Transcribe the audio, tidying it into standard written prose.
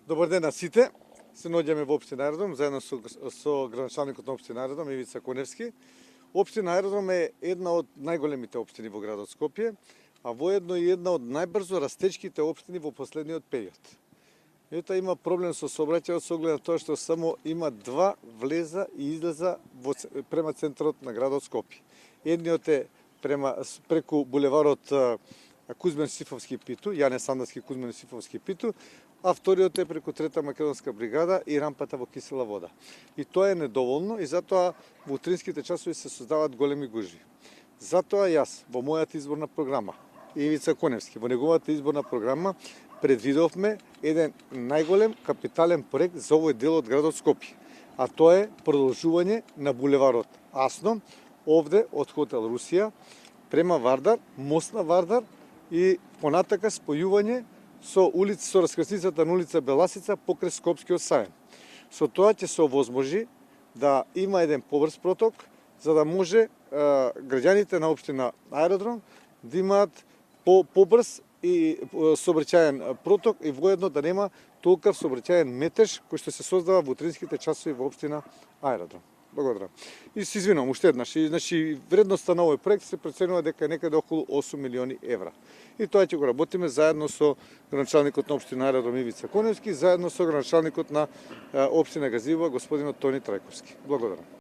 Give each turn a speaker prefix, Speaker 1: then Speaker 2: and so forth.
Speaker 1: Добар ден на сите. Се наоѓаме во општина Аеродром заедно со градоначалникот на општина Аеродром Ивица Коневски. Општина Аеродром е една од најголемите општини во градот Скопје, а воедно и една од најбрзо растечките општини во последниот период. Ета има проблем со сообраќајот со оглед на тоа што само има два влеза и излеза према центарот на градот Скопје. Едниот е преку булеварот Кузмен Сифовски Питу, Јане Сандарски Кузмен Сифовски Питу, а вториот е преку Трета македонска бригада и рампата во Кисела вода. И тоа е недоволно и затоа во утринските часови се создаваат големи гужви. Затоа јас во мојата изборна програма, Ивица Коневски, во неговата изборна програма предвидовме еден најголем капитален проект за овој дел од градот Скопје, а тоа е продолжување на булеварот Асно, овде од хотел Русија, према Вардар, мост на Вардар и понатака спојување со раскрсницата на улица Беласица покрај Скопскиот сајм. Со тоа ќе се овозможи да има еден побрз проток, за да може граѓаните на општина Аеродром да имаат побрз и сообраќаен проток и воедно да нема толков сообраќаен метеж кој што се создава во утринските часови во општина Аеродром. Благодарам. И се извинувам уште еднаш. Значи, вредноста на овој проект се проценува дека е некаде околу 8 милиони евра. И тоа ќе го работиме заедно со градоначалникот на општина Аеродром Ивица Коневски, заедно со градоначалникот на општина Газива, господинот Тони Трајковски. Благодарам.